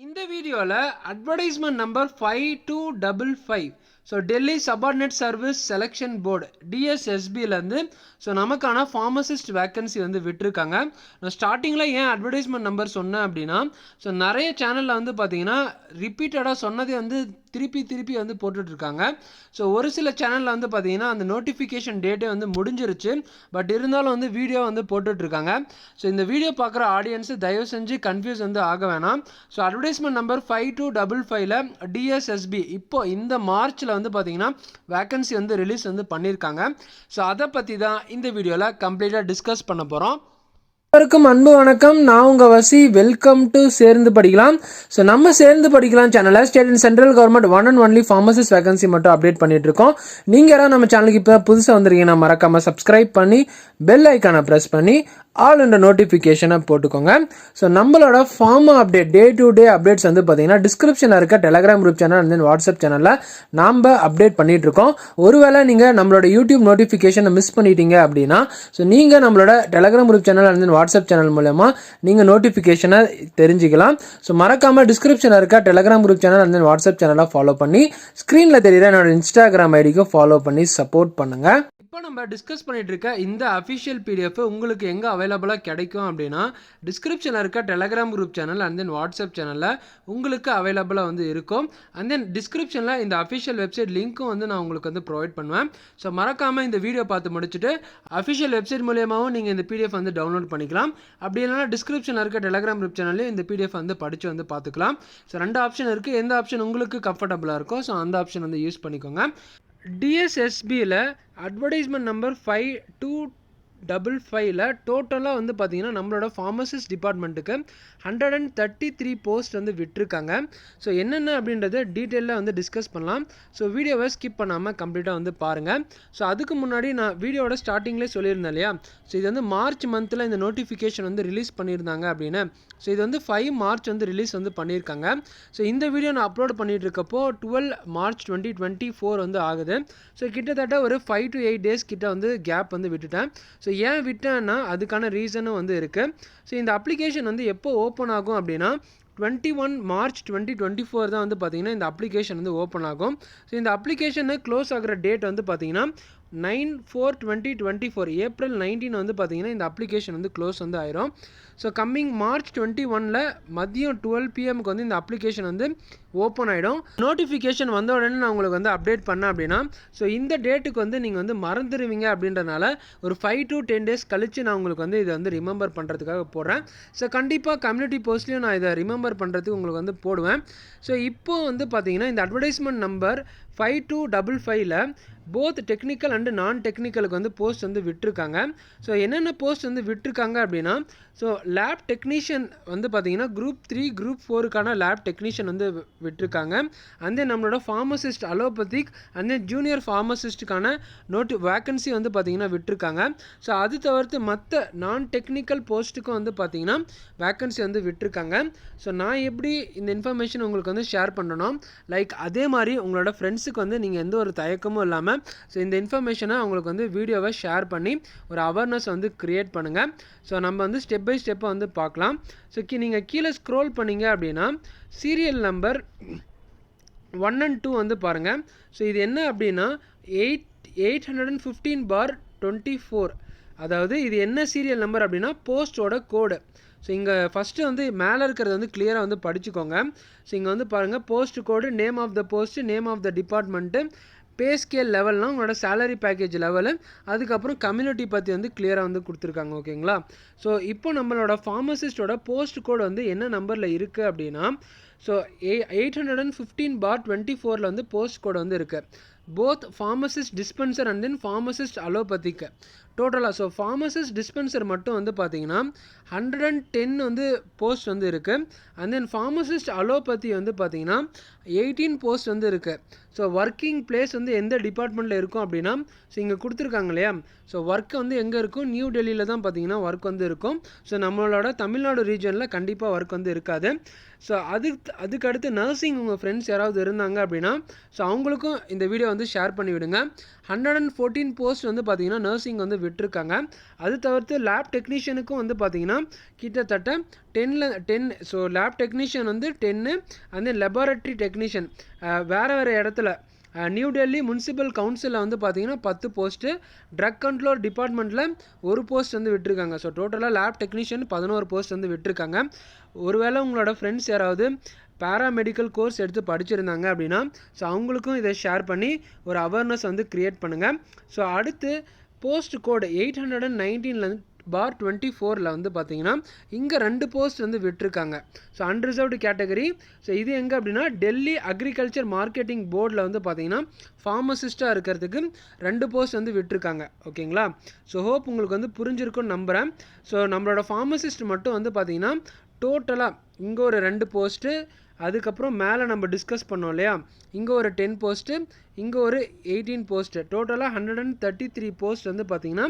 இந்த வீடியோவில் advertisement number 5255 so Delhi subordinate service selection board டிஎஸ்எஸ்பிலேருந்து ஸோ நமக்கான ஃபார்மசிஸ்ட் வேக்கன்சி வந்து விட்டுருக்காங்க. நான் ஸ்டார்டிங்கில் ஏன் அட்வர்டைஸ்மெண்ட் நம்பர் சொன்னேன் அப்படின்னா, ஸோ நிறைய சேனலில் வந்து பார்த்தீங்கன்னா ரிப்பீட்டடாக சொன்னதே வந்து திருப்பி வந்து போட்டுட்ருக்காங்க. ஸோ ஒரு சில சேனலில் வந்து பார்த்தீங்கன்னா அந்த நோட்டிஃபிகேஷன் டேட்டே வந்து முடிஞ்சிருச்சு, பட் இருந்தாலும் வந்து வீடியோ வந்து போட்டுட்ருக்காங்க. ஸோ இந்த வீடியோ பார்க்குற ஆடியன்ஸு தயவு செஞ்சு கன்ஃபியூஸ் வந்து ஆக வேணாம். ஸோ அட்வர்டைஸ்மெண்ட் நம்பர் 5255ல் டிஎஸ்எஸ்பி இப்போ இந்த மார்ச்சில் வந்து பார்த்தீங்கன்னா வேக்கன்சி வந்து ரிலீஸ் வந்து பண்ணியிருக்காங்க. ஸோ அதை பற்றி தான் இந்த வீடியோவில் கம்ப்ளீட்டாக டிஸ்கஸ் பண்ண போகிறோம். அனைவருக்கும் அன்பு வணக்கம். நான் உங்கள் வசி. வெல்கம் டு சேர்ந்து படிக்கலாம். ஸோ நம்ம சேர்ந்து படிக்கலாம் சேனலை state and central government one and only pharmacist vacancy மட்டும் அப்டேட் பண்ணிட்டு இருக்கோம். நீங்கள் யாராவது நம்ம சேனலுக்கு இப்போ புதுசாக வந்துருக்கீங்கன்னா மறக்காமல் சப்ஸ்கிரைப் பண்ணி பெல் ஐக்கானை ப்ரெஸ் பண்ணி ஆல் என்ற நோட்டிஃபிகேஷனை போட்டுக்கோங்க. ஸோ நம்மளோட pharma update day to day updates வந்து பார்த்தீங்கன்னா டிஸ்கிரிப்ஷனில் இருக்க Telegram group channel and then WhatsApp சேனலில் நாம் அப்டேட் பண்ணிட்டு இருக்கோம். ஒருவேளை நீங்கள் நம்மளோட யூடியூப் நோட்டிஃபிகேஷனை மிஸ் பண்ணிட்டீங்க அப்படின்னா ஸோ நீங்கள் நம்மளோட Telegram group channel and then WhatsApp channel மூலமா நீங்கள் நோட்டிஃபிகேஷனை தெரிஞ்சுக்கலாம். ஸோ மறக்காமல் டிஸ்கிரிப்ஷனில் இருக்க Telegram group channel and then WhatsApp சேனலை ஃபாலோ பண்ணி ஸ்க்ரீனில் தெரியுற என்னோட இன்ஸ்டாகிராம் ஐடிக்கு ஃபாலோ பண்ணி சப்போர்ட் பண்ணுங்கள். இப்போ நம்ம டிஸ்கஸ் பண்ணிட்டு இருக்க இந்த அஃபிஷியல் பிடிஎஃப் உங்களுக்கு எங்கே அவைலபிளாக கிடைக்கும் அப்படின்னா டிஸ்கிரிப்ஷனில் இருக்க Telegram group channel and then WhatsApp சேனலில் உங்களுக்கு அவைலபிளாக வந்து இருக்கும். அண்ட் தென் டிஸ்கிரிப்ஷனில் இந்த அஃபிஷியல் வெப்சைட் லிங்க்கும் வந்து நான் உங்களுக்கு வந்து ப்ரொவைட் பண்ணுவேன். ஸோ மறக்காமல் இந்த வீடியோ பார்த்து முடிச்சுட்டு அஃபிஷியல் வெப்சைட் மூலியமாகவும் நீங்கள் இந்த பிடிஎஃப் வந்து டவுன்லோட் பண்ணிக்கலாம். அப்படி இல்லைனா டிஸ்கிரிப்ஷனில் இருக்க டெலகிராம் குரூப் சேனல்லையும் இந்த பிடிஎஃப் வந்து படித்து வந்து பார்த்துக்கலாம். ஸோ 2 ஆப்ஷன் இருக்குது. எந்த ஆப்ஷன் உங்களுக்கு கம்ஃபர்டபுளாக இருக்கோ ஸோ அந்த ஆப்ஷன் வந்து யூஸ் பண்ணிக்கோங்க. டிஎஸ்எஸ்பியில் அட்வர்டைஸ்மெண்ட் நம்பர் 5255ல் டோட்டலாக வந்து பார்த்தீங்கன்னா நம்மளோட ஃபார்மசிஸ்ட் டிபார்ட்மெண்ட்டுக்கு 133 போஸ்ட் வந்து விட்டுருக்காங்க. ஸோ என்னென்ன அப்படின்றத டீட்டெயிலாக வந்து டிஸ்கஸ் பண்ணலாம். ஸோ வீடியோவை ஸ்கிப் பண்ணாமல் கம்ப்ளீட்டாக வந்து பாருங்கள். ஸோ அதுக்கு முன்னாடி நான் வீடியோட ஸ்டார்டிங்லேயே சொல்லியிருந்தேன் இல்லையா, ஸோ இது வந்து மார்ச் மந்தில் இந்த நோட்டிஃபிகேஷன் வந்து ரிலீஸ் பண்ணியிருந்தாங்க அப்படின்னு. ஸோ இது வந்து 5 மார்ச் வந்து ரிலீஸ் வந்து பண்ணியிருக்காங்க. ஸோ இந்த வீடியோ நான் அப்லோட் பண்ணிட்டு இருக்கப்போ 12 மார்ச் 2024 வந்து ஆகுது. ஸோ கிட்டத்தட்ட ஒரு 5 to 8 days கிட்ட வந்து கேப் வந்து விட்டுட்டேன். ஸோ ஏன் விட்டேன்னா அதுக்கான ரீசனும் வந்து இருக்குது. ஸோ இந்த அப்ளிகேஷன் வந்து எப்போ ஓப்பன் ஆகும் அப்படின்னா 21 மார்ச் 2024 தான் வந்து பார்த்திங்கன்னா இந்த அப்ளிகேஷன் வந்து ஓப்பன் ஆகும். ஸோ இந்த அப்ளிகேஷனை க்ளோஸ் ஆகிற டேட் வந்து பார்த்திங்கன்னா 9/4/2024 ஏப்ரல் 19 வந்து பார்த்திங்கன்னா இந்த அப்ளிகேஷன் வந்து க்ளோஸ் வந்து ஆயிரும். ஸோ கம்மிங் மார்ச் 21 மதியம் 12 PM வந்து இந்த அப்ளிகேஷன் வந்து ஓப்பன் ஆகிடும். நோட்டிஃபிகேஷன் வந்த உடனே நான் உங்களுக்கு வந்து அப்டேட் பண்ணேன் அப்படின்னா ஸோ இந்த டேட்டுக்கு வந்து நீங்கள் வந்து மறந்துடுவீங்க அப்படின்றனால ஒரு 5 to 10 days கழித்து நான் உங்களுக்கு வந்து இதை வந்து ரிமெம்பர் பண்ணுறதுக்காக போடுறேன். ஸோ கண்டிப்பாக கம்யூனிட்டி போஸ்ட்லேயும் நான் இதை ரிமெம்பர் பண்ணுறதுக்கு உங்களுக்கு வந்து போடுவேன். ஸோ இப்போது வந்து பார்த்தீங்கன்னா இந்த அட்வர்டைஸ்மெண்ட் நம்பர் 5255ல் போத் டெக்னிக்கல் அண்டு நான் டெக்னிக்கலுக்கு வந்து போஸ்ட் வந்து விட்டுருக்காங்க. ஸோ என்னென்ன போஸ்ட் வந்து விட்டுருக்காங்க அப்படின்னா ஸோ லேப் டெக்னீஷியன் வந்து பார்த்தீங்கன்னா குரூப் 3 குரூப் 4க்கான லேப் டெக்னீஷியன் வந்து விட்டுருக்காங்க. அண்ட் தென் நம்மளோட pharmacist allopathic and then junior ஃபார்மசிஸ்ட்டுக்கான வேக்கன்சி வந்து பார்த்தீங்கன்னா விட்டுருக்காங்க. ஸோ அது தவிர்த்து மற்ற நான் டெக்னிக்கல் போஸ்ட்டுக்கும் வந்து பார்த்தீங்கன்னா வேக்கன்சி வந்து விட்டுருக்காங்க. ஸோ நான் எப்படி இந்த இன்ஃபர்மேஷன் உங்களுக்கு வந்து ஷேர் பண்ணணும் லைக் அதே மாதிரி உங்களோட ஃப்ரெண்ட்ஸுக்கு வந்து நீங்கள் எந்த ஒரு தயக்கமும் இல்லாமல் ஸோ இந்த இன்ஃபர்மேஷனை அவங்களுக்கு வந்து வீடியோவை ஷேர் பண்ணி ஒரு அவேர்னஸ் வந்து க்ரியேட் பண்ணுங்கள். ஸோ நம்ம வந்து ஸ்டெப் பை ஸ்டெப்பாக வந்து பார்க்கலாம். ஸோ நீங்கள் கீழே ஸ்க்ரோல் பண்ணிங்க அப்படின்னா சீரியல் நம்பர் 1 and 2 வந்து பாருங்கள். ஸோ இது என்ன அப்படின்னா 815/24, அதாவது இது என்ன சீரியல் நம்பர் அப்படின்னா போஸ்ட்டோட கோடு. ஸோ இங்கே ஃபஸ்ட்டு வந்து மேலே இருக்கிறது வந்து கிளியராக வந்து படிச்சுக்கோங்க. ஸோ இங்கே வந்து பாருங்கள் post code, name of the post, name of the department, pay scale லெவல்னால் உங்களோட சேலரி பேக்கேஜ் லெவலு, அதுக்கப்புறம் கம்யூனிட்டி பற்றி வந்து கிளியராக வந்து கொடுத்துருக்காங்க. ஓகேங்களா? ஸோ இப்போ நம்மளோட ஃபார்மசிஸ்டோட போஸ்ட் கோடு வந்து என்ன நம்பரில் இருக்குது அப்படின்னா ஸோ 815/24 வந்து போஸ்ட் கோடு வந்து இருக்குது. Both pharmacist dispenser and then pharmacist அலோபதிக்கு டோட்டலாக. ஸோ ஃபார்மசிஸ்ட் டிஸ்பென்சர் மட்டும் வந்து பார்த்தீங்கன்னா 110 வந்து போஸ்ட் வந்து இருக்குது. அண்ட் தென் ஃபார்மசிஸ்ட் அலோபதி வந்து பார்த்தீங்கன்னா 18 போஸ்ட் வந்து இருக்குது. ஸோ ஒர்க்கிங் பிளேஸ் வந்து எந்த டிபார்ட்மெண்ட்டில் இருக்கும் அப்படின்னா ஸோ இங்கே கொடுத்துருக்காங்க இல்லையா, ஸோ ஒர்க் வந்து எங்கே இருக்கும், நியூ டெல்லியில் தான் பார்த்தீங்கன்னா ஒர்க் வந்து இருக்கும். ஸோ நம்மளோட தமிழ்நாடு ரீஜனில் கண்டிப்பாக ஒர்க் வந்து இருக்காது. ஸோ அதுக்கடுத்து நர்சிங் உங்கள் ஃப்ரெண்ட்ஸ் யாராவது இருந்தாங்க அப்படின்னா ஸோ அவங்களுக்கும் இந்த வீடியோ வந்து ஷேர் பண்ணி விடுங்க. 114 போஸ்ட் வந்து பார்த்தீங்கன்னா நர்சிங் வந்து விட்டுருக்காங்க. அது தவிர்த்து லேப் டெக்னீஷியனுக்கும் வந்து பார்த்தீங்கன்னா கிட்டத்தட்ட 10. ஸோ லேப் டெக்னீஷியன் வந்து 10 அண்ட் தென் லெபார்ட்டரி டெக்னீஷியன் வேறு இடத்துல நியூ டெல்லி முனிசிபல் கவுன்சிலில் வந்து பார்த்தீங்கன்னா 10 போஸ்ட்டு, ட்ரக் கண்ட்ரோல் டிபார்ட்மெண்ட்டில் ஒரு போஸ்ட் வந்து விட்டுருக்காங்க. ஸோ டோட்டலாக லேப் டெக்னீஷியன் 11 போஸ்ட் வந்து விட்டுருக்காங்க. ஒருவேளை உங்களோட ஃப்ரெண்ட்ஸ் யாராவது பேராமெடிக்கல் கோர்ஸ் எடுத்து படிச்சிருந்தாங்க அப்படின்னா ஸோ அவங்களுக்கும் இதை ஷேர் பண்ணி ஒரு அவேர்னஸ் வந்து க்ரியேட் பண்ணுங்கள். ஸோ அடுத்து போஸ்ட் கோடு 819/24 வந்து பார்த்தீங்கன்னா இங்கே 2 போஸ்ட் வந்து விட்டுருக்காங்க. So unreserved category. ஸோ இது எங்கே அப்படின்னா டெல்லி அக்ரிகல்ச்சர் மார்க்கெட்டிங் போர்டில் வந்து பார்த்தீங்கன்னா ஃபார்மசிஸ்ட்டாக இருக்கிறதுக்கு 2 போஸ்ட் வந்து விட்டுருக்காங்க. ஓகேங்களா? ஸோ ஹோப் உங்களுக்கு வந்து புரிஞ்சிருக்குன்னு நம்புகிறேன். ஸோ நம்மளோட ஃபார்மசிஸ்ட் மட்டும் வந்து பார்த்தீங்கன்னா டோட்டலாக இங்கே ஒரு 2 போஸ்ட்டு, அதுக்கப்புறம் மேலே நம்ம டிஸ்கஸ் பண்ணோம் இல்லையா, இங்கே ஒரு 10 போஸ்ட்டு, இங்கே ஒரு 18 போஸ்ட்டு, டோட்டலாக 133 போஸ்ட் வந்து பார்த்திங்கன்னா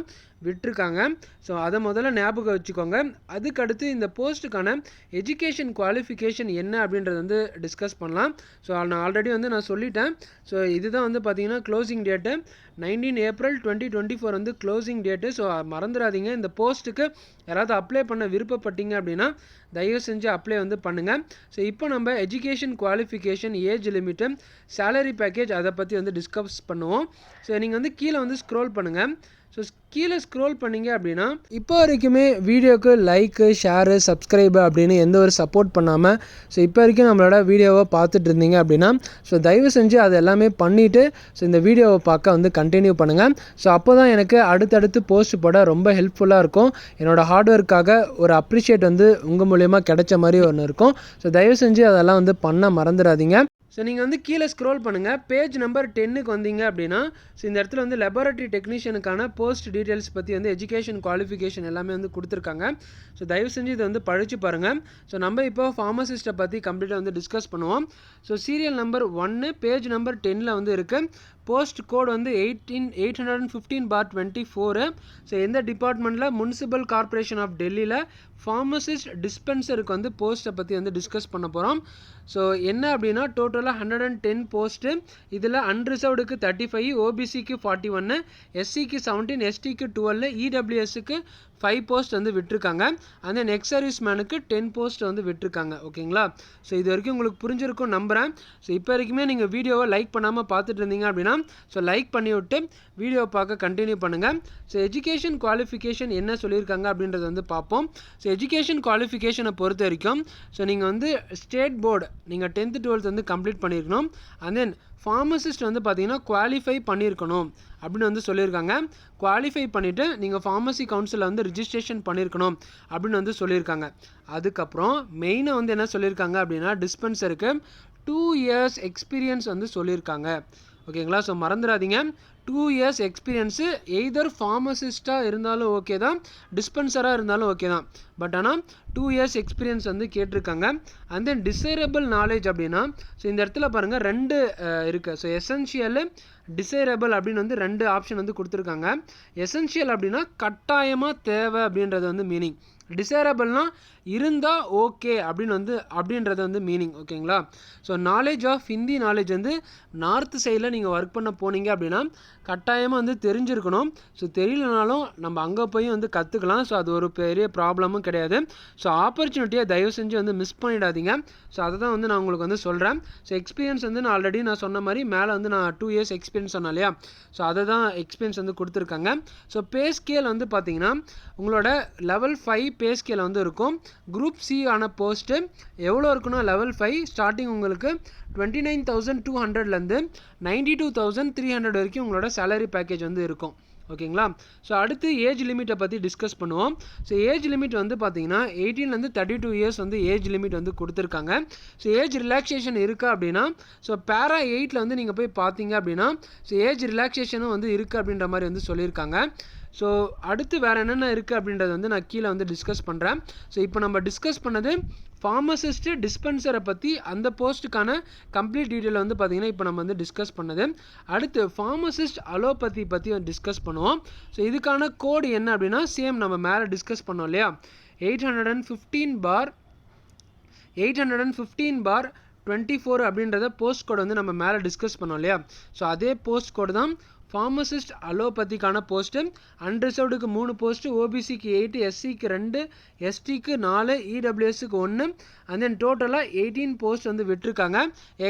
விட்டுருக்காங்க. ஸோ அதை முதல்ல ஞாபகம் வச்சுக்கோங்க. அதுக்கடுத்து இந்த போஸ்ட்டுக்கான எஜுகேஷன் குவாலிஃபிகேஷன் என்ன அப்படின்றது வந்து டிஸ்கஸ் பண்ணலாம். ஸோ நான் ஆல்ரெடி வந்து நான் சொல்லிட்டேன். ஸோ இதுதான் வந்து பார்த்திங்கன்னா க்ளோசிங் டேட்டு 19 ஏப்ரல் 2024 வந்து க்ளோசிங் டேட்டு. ஸோ மறந்துடாதீங்க, இந்த போஸ்ட்டுக்கு யாராவது அப்ளை பண்ண விருப்பப்பட்டீங்க அப்படின்னா தயவு செஞ்சு அப்ளை வந்து பண்ணுங்கள். ஸோ இப்போ நம்ம education qualification, age limit, salary package அதை பற்றி வந்து டிஸ்கஸ் பண்ணுவோம். ஸோ நீங்கள் வந்து கீழே வந்து ஸ்க்ரோல் பண்ணுங்கள். ஸோ கீழே ஸ்க்ரோல் பண்ணிங்க அப்படின்னா இப்போ வரைக்குமே வீடியோக்கு லைக்கு, ஷேரு, சப்ஸ்கிரைபு அப்படின்னு எந்த ஒரு சப்போர்ட் பண்ணாமல் ஸோ இப்போ வரைக்கும் நம்மளோட வீடியோவை பார்த்துட்டு இருந்தீங்க அப்படின்னா ஸோ தயவு செஞ்சு அது எல்லாமே பண்ணிவிட்டு ஸோ இந்த வீடியோவை பார்க்க வந்து கண்டினியூ பண்ணுங்கள். ஸோ அப்போ தான் எனக்கு அடுத்தடுத்து போஸ்ட் போட ரொம்ப ஹெல்ப்ஃபுல்லாக இருக்கும். என்னோடய ஹார்ட் ஒர்க்காக ஒரு அப்ரிஷியேட் வந்து உங்கள் மூலயமா கிடைச்ச மாதிரி ஒன்று இருக்கும். ஸோ தயவு செஞ்சு அதெல்லாம் வந்து பண்ண மறந்துடாதீங்க. ஸோ நீங்கள் வந்து கீழே ஸ்க்ரோல் பண்ணுங்கள். பேஜ் நம்பர் 10க்கு வந்தீங்க அப்படின்னா ஸோ இந்த இடத்துல வந்து லெபார்ட்டரி டெக்னீஷியனுக்கான போஸ்ட் டீட்டெயில்ஸ் பற்றி வந்து எஜுகேஷன் குவாலிஃபிகேஷன் எல்லாமே வந்து கொடுத்துருக்காங்க. ஸோ தயவு செஞ்சு இதை வந்து படித்து பாருங்கள். ஸோ நம்ம இப்போ ஃபார்மசிஸ்ட்டை பற்றி கம்ப்ளீட்டாக வந்து டிஸ்கஸ் பண்ணுவோம். So serial number 1 page number 10ல் வந்து இருக்குது. போஸ்ட் கோட் வந்து 815/24. ஸோ எந்த டிபார்ட்மெண்ட்டில் முனிசிபல் கார்பரேஷன் ஆஃப் டெல்லியில் ஃபார்மசிஸ்ட் டிஸ்பென்சருக்கு வந்து போஸ்ட்டை பற்றி வந்து டிஸ்கஸ் பண்ண போகிறோம். ஸோ என்ன அப்படின்னா டோட்டலாக 110 போஸ்ட்டு. இதில் அன்ரிசர்வ்டுக்கு 35, ஓபிசிக்கு 41, எஸ்சிக்கு 17, எஸ்டிக்கு 12, இடபிள்யூஎஸ்க்கு 5 போஸ்ட் வந்து விட்டுருக்காங்க. அந்த எக்ஸ் சர்வீஸ் மேனுக்கு 10 போஸ்ட் வந்து விட்டுருக்காங்க. ஓகேங்களா? ஸோ இது வரைக்கும் உங்களுக்கு புரிஞ்சிருக்கும் நம்புகிறேன். ஸோ இப்போ வரைக்குமே நீங்கள் வீடியோவை லைக் பண்ணாமல் பார்த்துட்டு இருந்தீங்க அப்படின்னா ஸோ லைக் பண்ணி விட்டு வீடியோவை பார்க்க கண்டினியூ பண்ணுங்கள். ஸோ எஜுகேஷன் குவாலிஃபிகேஷன் என்ன சொல்லியிருக்காங்க அப்படின்றத வந்து பார்ப்போம். ஸோ எஜுகேஷன் குவாலிஃபிகேஷனை பொறுத்த வரைக்கும் ஸோ நீங்கள் வந்து ஸ்டேட் போர்டு நீங்கள் 10th 12th வந்து கம்ப்ளீட் பண்ணியிருக்கணும். அண்ட் தென் ஃபார்மசிஸ்ட் வந்து பார்த்தீங்கன்னா குவாலிஃபை பண்ணியிருக்கணும் அப்படின்னு வந்து சொல்லியிருக்காங்க. குவாலிஃபை பண்ணிவிட்டு நீங்கள் ஃபார்மசி கவுன்சிலில் வந்து ரிஜிஸ்ட்ரேஷன் பண்ணியிருக்கணும் அப்படின்னு வந்து சொல்லியிருக்காங்க. அதுக்கப்புறம் மெயினாக வந்து என்ன சொல்லியிருக்காங்க அப்படின்னா டிஸ்பென்சருக்கு 2 years எக்ஸ்பீரியன்ஸ் வந்து சொல்லியிருக்காங்க. ஓகேங்களா? ஸோ மறந்துடாதீங்க, 2 years எக்ஸ்பீரியன்ஸு எய்தர் ஃபார்மசிஸ்ட்டாக இருந்தாலும் ஓகே தான், டிஸ்பென்சராக இருந்தாலும் ஓகே தான். பட் ஆனால் 2 years எக்ஸ்பீரியன்ஸ் வந்து கேட்டிருக்காங்க. அண்ட் தென் டிசைரபிள் நாலேஜ் அப்படின்னா ஸோ இந்த இடத்துல பாருங்கள் 2 இருக்குது. ஸோ எசென்ஷியல், டிசைரபிள் அப்படின்னு வந்து 2 ஆப்ஷன் வந்து கொடுத்துருக்காங்க. எசென்ஷியல் அப்படின்னா கட்டாயமாக தேவை அப்படின்றது வந்து மீனிங். டிசைரபிள்னால் இருந்தால் ஓகே அப்படின்றது வந்து மீனிங். ஓகேங்களா? So knowledge of Hindi knowledge வந்து நார்த் சைடில் நீங்கள் ஒர்க் பண்ண போனீங்க அப்படின்னா கட்டாயமாக வந்து தெரிஞ்சிருக்கணும். ஸோ தெரியலனாலும் நம்ம அங்கே போய் வந்து கற்றுக்கலாம். ஸோ அது ஒரு பெரிய ப்ராப்ளமும் கிடையாது. ஸோ ஆப்பர்ச்சுனிட்டியை தயவு செஞ்சு வந்து மிஸ் பண்ணிடாதீங்க. ஸோ அதை தான் வந்து நான் உங்களுக்கு வந்து சொல்கிறேன். ஸோ எக்ஸ்பீரியன்ஸ் வந்து நான் ஆல்ரெடி நான் சொன்ன மாதிரி மேலே வந்து நான் 2 years எக்ஸ்பீரியன்ஸ் சொன்னேன் இல்லையா, ஸோ அதை தான் எக்ஸ்பீரியன்ஸ் வந்து கொடுத்துருக்காங்க. ஸோ பே ஸ்கேல் வந்து பார்த்தீங்கன்னா உங்களோட லெவல் 5 பே ஸ்கேல் வந்து இருக்கும். குரூப் சி ஆன போஸ்ட்டு எவ்வளோ இருக்குன்னா லெவல் 5 ஸ்டார்டிங் உங்களுக்கு 29,200லேருந்து 92,300 வரைக்கும் உங்களோட சேலரி பேக்கேஜ் வந்து இருக்கும். ஓகேங்களா? ஸோ அடுத்து ஏஜ் லிமிட்டை பற்றி டிஸ்கஸ் பண்ணுவோம். ஸோ ஏஜ் லிமிட் வந்து பார்த்தீங்கன்னா 18லேருந்து 32 years வந்து ஏஜ் லிமிட் வந்து கொடுத்துருக்காங்க. ஸோ ஏஜ் ரிலாக்ஸேஷன் இருக்கா அப்படின்னா ஸோ பேரா 8ல் வந்து நீங்கள் போய் பார்த்தீங்க அப்படின்னா ஸோ ஏஜ் ரிலாக்ஸேஷனும் வந்து இருக்குது அப்படின்ற மாதிரி வந்து சொல்லியிருக்காங்க. ஸோ அடுத்து வேறு என்னென்ன இருக்குது அப்படின்றத வந்து நான் கீழே வந்து டிஸ்கஸ் பண்ணுறேன். ஸோ இப்போ நம்ம டிஸ்கஸ் பண்ணது ஃபார்மசிஸ்ட்டு டிஸ்பென்சரை பற்றி அந்த போஸ்ட்டுக்கான கம்ப்ளீட் டீட்டெயில் வந்து பார்த்திங்கன்னா இப்போ நம்ம வந்து டிஸ்கஸ் பண்ணது. அடுத்து ஃபார்மசிஸ்ட் அலோபதி பற்றி டிஸ்கஸ் பண்ணுவோம். ஸோ இதுக்கான கோடு என்ன அப்படின்னா சேம் நம்ம மேலே டிஸ்கஸ் பண்ணோம் இல்லையா 815/24 அப்படின்றத போஸ்ட் கோடு வந்து நம்ம மேலே டிஸ்கஸ் பண்ணோம் இல்லையா, ஸோ அதே போஸ்ட் கோடு தான் ஃபார்மசிஸ்ட் அலோபதிக்கான போஸ்ட்டு அன்ரிசர்வ்டுக்கு 3 போஸ்ட்டு, ஓபிசிக்கு 8, எஸ்சிக்கு 2, எஸ்டிக்கு 4, இடபிள்யூஎஸ்க்கு 1 அண்ட் தென் டோட்டலாக 18 போஸ்ட் வந்து விட்டுருக்காங்க.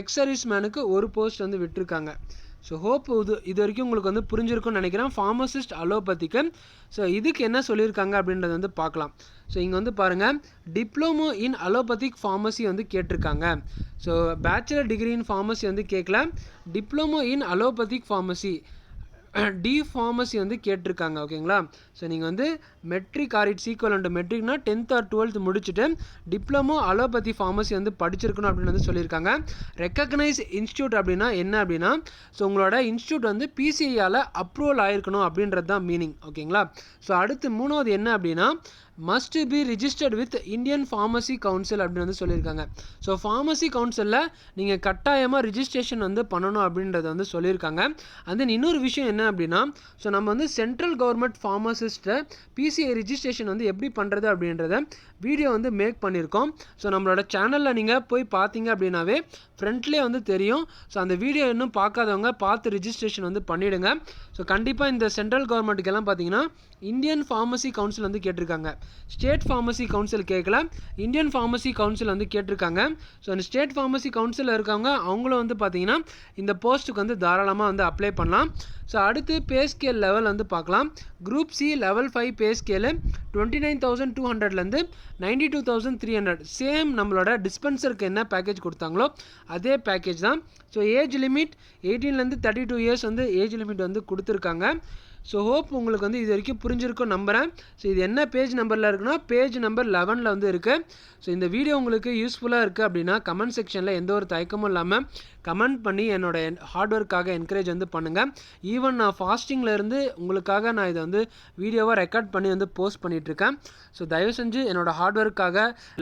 எக்ஸ் சர்வீஸ் மேனுக்கு 1 போஸ்ட் வந்து விட்டுருக்காங்க. ஸோ ஹோப் இது வரைக்கும் உங்களுக்கு வந்து புரிஞ்சிருக்கும்னு நினைக்கிறேன் ஃபார்மசிஸ்ட் அலோபதிக்கு. ஸோ இதுக்கு என்ன சொல்லியிருக்காங்க அப்படின்றத வந்து பார்க்கலாம். ஸோ இங்கே வந்து பாருங்கள், டிப்ளமோ இன் அலோபதிக் ஃபார்மசி வந்து கேட்டிருக்காங்க. So bachelor degree in pharmacy வந்து கேட்கல, diploma in allopathic pharmacy D pharmacy வந்து கேட்டிருக்காங்க. ஓகேங்களா? ஸோ நீங்கள் வந்து matric or it's equal and மெட்ரிக்னா 10th or 12th முடிச்சுட்டு டிப்ளமோ அலோபதி ஃபார்மசி வந்து படிச்சிருக்கணும் அப்படின்னு வந்து சொல்லியிருக்காங்க. ரெக்கக்னைஸ் இன்ஸ்டியூட் அப்படின்னா என்ன அப்படின்னா, ஸோ உங்களோட இன்ஸ்டியூட் வந்து பிசிஐயால் அப்ரூவல் ஆகிருக்கணும் அப்படின்றது தான் மீனிங். ஓகேங்களா? ஸோ அடுத்து 3வது என்ன அப்படின்னா, must be registered with Indian pharmacy council அப்படின்னு வந்து சொல்லியிருக்காங்க. ஸோ ஃபார்மசி கவுன்சிலில் நீங்கள் கட்டாயமாக ரிஜிஸ்ட்ரேஷன் வந்து பண்ணணும் அப்படின்றத வந்து சொல்லியிருக்காங்க. அண்ட் தென் இன்னொரு விஷயம் என்ன அப்படின்னா, ஸோ நம்ம வந்து சென்ட்ரல் கவர்மெண்ட் ஃபார்மசிஸ்ட்டை பிசிஐ ரிஜிஸ்ட்ரேஷன் வந்து எப்படி பண்ணுறது அப்படின்றத வீடியோ வந்து மேக் பண்ணியிருக்கோம். ஸோ நம்மளோட சேனலில் நீங்கள் போய் பார்த்தீங்க அப்படின்னாவே ஃப்ரண்ட்லேயே வந்து தெரியும். ஸோ அந்த வீடியோ இன்னும் பார்க்காதவங்க பார்த்து ரிஜிஸ்ட்ரேஷன் வந்து பண்ணிவிடுங்க. ஸோ கண்டிப்பாக இந்த சென்ட்ரல் கவர்மெண்ட்டுக்கெல்லாம் பார்த்தீங்கன்னா இந்தியன் ஃபார்மசி கவுன்சில் வந்து கேட்டிருக்காங்க. ஸ்டேட் ஃபார்மசி கவுன்சில் கேட்கல, இந்தியன் ஃபார்மசி கவுன்சில் வந்து கேட்டிருக்காங்க. ஸோ அந்த ஸ்டேட் ஃபார்மசி கவுன்சிலில் இருக்கவங்க அவங்களும் வந்து பார்த்தீங்கன்னா இந்த போஸ்ட்டுக்கு வந்து தாராளமாக வந்து அப்ளை பண்ணலாம். ஸோ அடுத்து பே ஸ்கேல் லெவல் வந்து பார்க்கலாம். குரூப் சி லெவல் 5 பே ஸ்கேலு 29,200லேருந்து 92,300. சேம் நம்மளோட டிஸ்பென்சருக்கு என்ன பேக்கேஜ் கொடுத்தாங்களோ அதே பேக்கேஜ் தான். ஸோ ஏஜ் லிமிட் 18லேருந்து 32 இயர்ஸ் வந்து ஏஜ் லிமிட் வந்து கொடுத்துருக்காங்க. ஸோ ஹோப் உங்களுக்கு வந்து இது வரைக்கும் புரிஞ்சிருக்கும் நம்புகிறேன். ஸோ இது என்ன பேஜ் நம்பரில் இருக்குன்னா, பேஜ் நம்பர் 11ல் வந்து இருக்குது. ஸோ இந்த வீடியோ உங்களுக்கு யூஸ்ஃபுல்லாக இருக்குது அப்படின்னா கமெண்ட் செக்ஷனில் எந்த ஒரு தயக்கமும் இல்லாமல் கமெண்ட் பண்ணி என்னோட ஹார்ட் ஒர்க்காக என்கரேஜ் வந்து பண்ணுங்கள். ஈவன் நான் ஃபாஸ்டிங்கில் இருந்து உங்களுக்காக நான் இதை வந்து வீடியோவாக ரெக்கார்ட் பண்ணி வந்து போஸ்ட் பண்ணிகிட்ருக்கேன். ஸோ தயவு செஞ்சு என்னோட ஹார்ட் ஒர்க்காக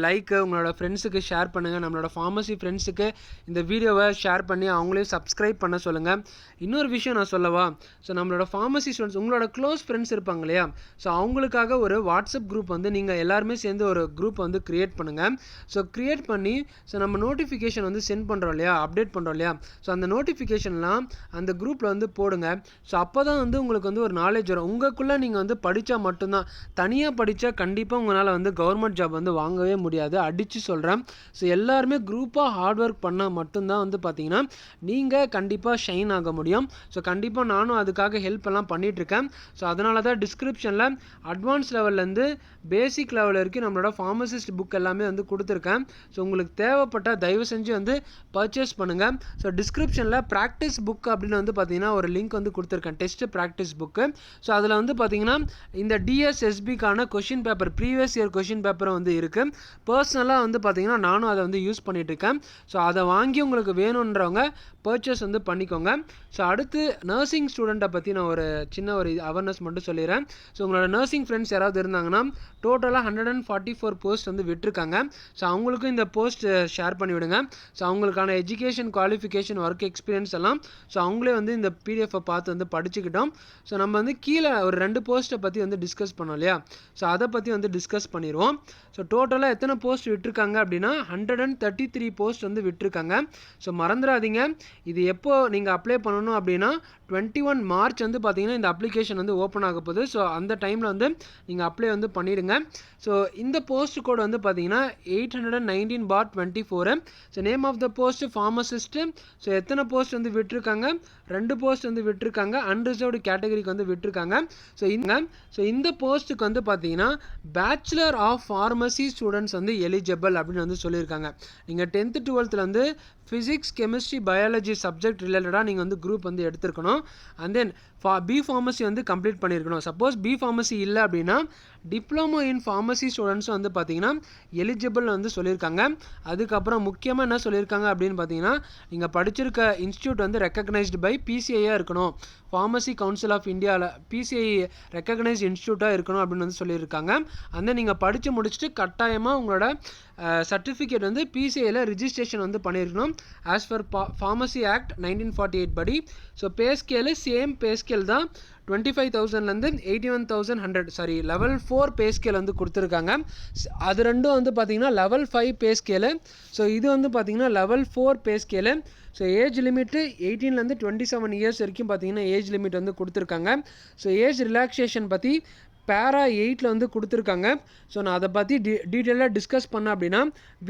லைக்கு உங்களோட ஃப்ரெண்ட்ஸுக்கு ஷேர் பண்ணுங்கள். நம்மளோட ஃபார்மசி ஃப்ரெண்ட்ஸுக்கு இந்த வீடியோவை ஷேர் பண்ணி அவங்களையும் சப்ஸ்கிரைப் பண்ண சொல்லுங்கள். இன்னொரு விஷயம் நான் சொல்லவா, ஸோ நம்மளோட ஃபார்மசி ஸ்டூடெண்ட்ஸ் உங்களோட க்ளோஸ் ஃப்ரெண்ட்ஸ் இருப்பாங்க இல்லையா, ஸோ அவங்களுக்காக ஒரு வாட்ஸ்அப் குரூப் வந்து நீங்கள் எல்லாருமே சேர்ந்து ஒரு குரூப் வந்து க்ரியேட் பண்ணுங்கள். ஸோ க்ரியேட் பண்ணி ஸோ நம்ம நோட்டிஃபிகேஷன் வந்து சென்ட் பண்ணுறோம் இல்லையா, அப்டேட் பண்ணுறோம் இல்லையா, ஸோ அந்த நோட்டிஃபிகேஷன்லாம் அந்த குரூப்பில் வந்து போடுங்க. ஸோ அப்போ தான் வந்து உங்களுக்கு வந்து ஒரு நாலேஜ் வரும். உங்களுக்குள்ளே நீங்கள் வந்து படித்தா மட்டும்தான், தனியாக படித்தா கண்டிப்பாக உங்களால் வந்து கவர்மெண்ட் ஜாப் வந்து வாங்கவே முடியாது, அடித்து சொல்கிறேன். ஸோ எல்லாருமே குரூப்பாக ஹார்ட் ஒர்க் பண்ணால் மட்டும்தான் வந்து பார்த்தீங்கன்னா நீங்கள் கண்டிப்பாக ஷைன் ஆக முடியும். ஸோ கண்டிப்பாக நானும் அதுக்காக ஹெல்ப் எல்லாம் பண்ணிகிட்ருக்கேன். ஸோ அதனால தான் டிஸ்கிரிப்ஷனில் அட்வான்ஸ் லெவல்லேருந்து பேசிக் லெவல் வரைக்கும் நம்மளோட ஃபார்மசிஸ்ட் புக் எல்லாமே வந்து கொடுத்துருக்கேன். ஸோ உங்களுக்கு தேவைப்பட்டால் தயவு செஞ்சு வந்து பர்ச்சேஸ் பண்ணுங்கள். ஸோ டிஸ்கிரிப்ஷனில் ப்ராக்டிஸ் புக் அப்படின்னு வந்து பார்த்தீங்கன்னா ஒரு லிங்க் வந்து கொடுத்துருக்கேன், டெஸ்ட்டு ப்ராக்டிஸ் புக்கு. ஸோ அதில் வந்து பார்த்தீங்கன்னா இந்த டிஎஸ்எஸ்பிக்கான question paper, previous year question பேப்பரும் வந்து இருக்குது. பர்சனலாக வந்து பார்த்தீங்கன்னா நானும் அதை வந்து யூஸ் பண்ணிகிட்ருக்கேன். ஸோ அதை வாங்கி உங்களுக்கு வேணுன்றவங்க பர்ச்சேஸ் வந்து பண்ணிக்கோங்க. ஸோ அடுத்து நர்சிங் ஸ்டூடெண்ட்டை பற்றி நான் ஒரு சின்ன ஒரு அவேர்னஸ் மட்டும் சொல்லிடுறேன். ஸோ உங்களோட நர்சிங் ஃப்ரெண்ட்ஸ் யாராவது இருந்தாங்கன்னா டோட்டலாக 144 போஸ்ட் வந்து விட்டுருக்காங்க. ஸோ அவங்களுக்கும் இந்த போஸ்ட் ஷேர் பண்ணிவிடுங்க. ஸோ அவங்களுக்கான எஜுகேஷன், குவாலிஃபிகேஷன், ஒர்க் எக்ஸ்பீரியன்ஸ் எல்லாம் ஸோ அவங்களே வந்து இந்த பிடிஎஃப்பை பார்த்து வந்து படிச்சுக்கிட்டோம். ஸோ நம்ம வந்து கீழே ஒரு 2 போஸ்ட்டை பற்றி வந்து டிஸ்கஸ் பண்ணோம் இல்லையா, ஸோ அதை பற்றி வந்து டிஸ்கஸ் பண்ணிடுவோம். ஸோ டோட்டலாக எத்தனை போஸ்ட் விட்டுருக்காங்க அப்படின்னா 133 போஸ்ட் வந்து விட்டுருக்காங்க. ஸோ மறந்துடாதீங்க, இது எப்போ நீங்கள் அப்ளை பண்ணணும் அப்படின்னா 21 மார்ச் வந்து பார்த்தீங்கன்னா இந்த அப்ளிகேஷன் வந்து ஓப்பன் ஆக போகுது. ஸோ அந்த டைமில் வந்து நீங்கள் அப்ளை வந்து பண்ணிடுங்க. ஸோ இந்த போஸ்ட் கோட் வந்து பார்த்தீங்கன்னா 819/24. So name of the post pharmacist. So எத்தனை போஸ்ட் வந்து விட்டுருக்காங்க, 2 போஸ்ட் வந்து விட்டுருக்காங்க, அன்ரிசர்வ்டு கேட்டகரிக்கு வந்து விட்டுருக்காங்க. ஸோ இந்த போஸ்ட்டுக்கு வந்து பார்த்தீங்கன்னா பேச்சுலர் ஆஃப் ஃபார்மசி ஸ்டூடெண்ட்ஸ் வந்து எலிஜிபிள் அப்படின்னு வந்து சொல்லியிருக்காங்க. நீங்கள் 10th 12th வந்து ஃபிசிக்ஸ், கெமிஸ்ட்ரி, பயாலஜி சப்ஜெக்ட் ரிலேட்டடாக நீங்கள் வந்து குரூப் வந்து எடுத்துருக்கணும். அண்ட் தென் பி ஃபார்மசி வந்து கம்ப்ளீட் பண்ணியிருக்கணும். சப்போஸ் பி ஃபார்மசி இல்லை அப்படின்னா டிப்ளமோ இன் ஃபார்மசி ஸ்டூடெண்ட்ஸ் வந்து பார்த்தீங்கன்னா எலிஜிபிள் வந்து சொல்லியிருக்காங்க. அதுக்கப்புறம் முக்கியமாக என்ன சொல்லியிருக்காங்க அப்படின்னு பார்த்தீங்கன்னா, நீங்கள் படிச்சிருக்க இன்ஸ்டியூட் வந்து ரெக்கக்னைஸ்டு பை பிசிஐயாக இருக்கணும், ஃபார்மசி கவுன்சில் ஆஃப் இந்தியாவில் பிசிஐ ரெக்கக்னைஸ்ட் இன்ஸ்டியூட்டாக இருக்கணும் அப்படின்னு வந்து சொல்லியிருக்காங்க. அந்த நீங்கள் படித்து முடிச்சுட்டு கட்டாயமாக உங்களோட சர்டிஃபிகேட் வந்து பிசிஐயில் ரிஜிஸ்ட்ரேஷன் வந்து பண்ணியிருக்கணும் ஆஸ் பர் ஃபார்மசி ஆக்ட் 1948 படி. ஸோ பே ஸ்கேலு சேம் பே ஸ்கேல் தான், 25,000லேருந்து 81,100 சாரி லெவல் 4 பே ஸ்கேல் வந்து கொடுத்துருக்காங்க. அது ரெண்டும் வந்து பார்த்தீங்கன்னா லெவல் 5 பே ஸ்கேலு. ஸோ இது வந்து பார்த்தீங்கன்னா level 4 pay scale. So age limit 18லேருந்து 27 இயர்ஸ் வரைக்கும் பார்த்தீங்கன்னா ஏஜ் லிமிட் வந்து கொடுத்துருக்காங்க. ஸோ ஏஜ் ரிலாக்ஸேஷன் பற்றி பேரா 8ல் வந்து கொடுத்துருக்காங்க. ஸோ நான் அதை பற்றி டீட்டெயிலாக டிஸ்கஸ் பண்ணேன் அப்படின்னா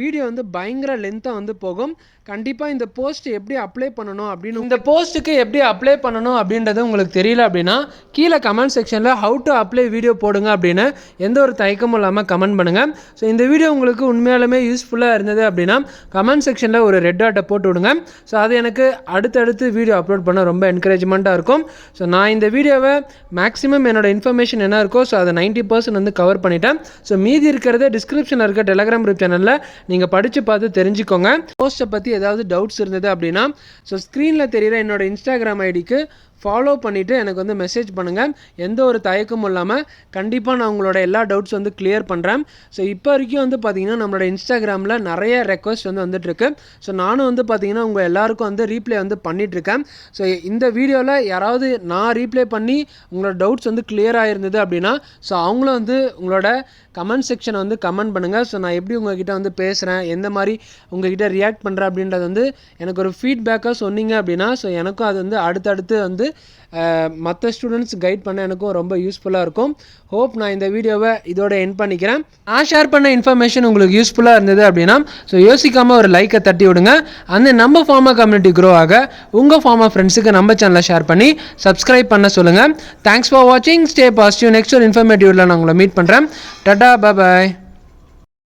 வீடியோ வந்து பயங்கர லென்த்தாக வந்து போகும். கண்டிப்பாக இந்த போஸ்ட் எப்படி அப்ளை பண்ணணும் அப்படின்னு இந்த போஸ்ட்டுக்கு எப்படி அப்ளை பண்ணணும் அப்படின்றது உங்களுக்கு தெரியல அப்படின்னா கீழே கமெண்ட் செக்ஷனில் ஹவு டு அப்ளை வீடியோ போடுங்க அப்படின்னு எந்த ஒரு தயக்கமும் இல்லாமல் கமெண்ட் பண்ணுங்கள். ஸோ இந்த வீடியோ உங்களுக்கு உண்மையாலுமே யூஸ்ஃபுல்லாக இருந்தது அப்படின்னா கமெண்ட் செக்ஷனில் ஒரு ரெட் டாட்டை போட்டு விடுங்க. ஸோ அது எனக்கு அடுத்தடுத்து வீடியோ அப்லோட் பண்ண ரொம்ப என்கரேஜ்மெண்ட்டாக இருக்கும். ஸோ நான் இந்த வீடியோவை மேக்ஸிமம் என்னோட இன்ஃபர்மேஷன் என்ன இருக்கோ ஸோ அதை 90% வந்து கவர் பண்ணிட்டேன். ஸோ மீதி இருக்கிறத டிஸ்கிரிப்ஷனில் இருக்க டெலகிராம் குரூப் சேனலில் நீங்கள் படித்து பார்த்து தெரிஞ்சுக்கோங்க. போஸ்ட்டை பற்றி ஏதாவது டவுட்ஸ் இருந்தது அப்படின்னா ஸோ ஸ்க்ரீனில் தெரிகிற என்னோட இன்ஸ்டாகிராம் ஐடிக்கு ஃபாலோ பண்ணிவிட்டு எனக்கு வந்து மெசேஜ் பண்ணுங்கள். எந்த ஒரு தயக்கமும் இல்லாமல் கண்டிப்பாக நான் உங்களோட எல்லா டவுட்ஸ் வந்து கிளியர் பண்ணுறேன். ஸோ இப்போ வரைக்கும் வந்து பார்த்திங்கன்னா நம்மளோட இன்ஸ்டாகிராமில் நிறைய ரெக்வஸ்ட் வந்து வந்துட்டுருக்கு. ஸோ நானும் வந்து பார்த்திங்கன்னா உங்கள் எல்லாருக்கும் வந்து ரீப்ளே வந்து பண்ணிகிட்ருக்கேன். ஸோ இந்த வீடியோவில் யாராவது நான் ரீப்ளே பண்ணி உங்களோட டவுட்ஸ் வந்து கிளியர் ஆகிருந்தது அப்படின்னா ஸோ அவங்களும் வந்து உங்களோட கமெண்ட் செக்ஷனை வந்து கமெண்ட் பண்ணுங்கள். ஸோ நான் எப்படி உங்கள்கிட்ட வந்து பேசுகிறேன், எந்த மாதிரி உங்கள்கிட்ட ரியாக்ட் பண்ணுறேன் அப்படின்றது வந்து எனக்கு ஒரு ஃபீட்பேக்காக சொன்னீங்க அப்படின்னா ஸோ எனக்கும் அது வந்து அடுத்தடுத்து வந்து மற்ற ஸ்டூடெண்ட்ஸ் கைட் பண்ண எனக்கும் ரொம்ப யூஸ்ஃபுல்லாக இருக்கும். ஹோப் நான் இந்த வீடியோவை இதோட எண்ட் பண்ணிக்கிறேன். நான் ஷேர் பண்ண இன்ஃபர்மேஷன் உங்களுக்கு யூஸ்ஃபுல்லாக இருந்தது அப்படின்னா ஸோ யோசிக்காமல் ஒரு லைக்கை தட்டி விடுங்க. அந்த நம்ம ஃபார்மா கம்யூனிட்டி க்ரோ ஆக உங்கள் ஃபார்மா ஃப்ரெண்ட்ஸுக்கு நம்ம சேனலை ஷேர் பண்ணி சப்ஸ்கிரைப் பண்ண சொல்லுங்கள். தேங்க்ஸ் ஃபார் வாட்சிங். Stay positive. நெக்ஸ்ட் ஒரு இன்ஃபர்மேட்டிவ்ல நான் உங்களை மீட் பண்ணுறேன். டாடா, பாய்.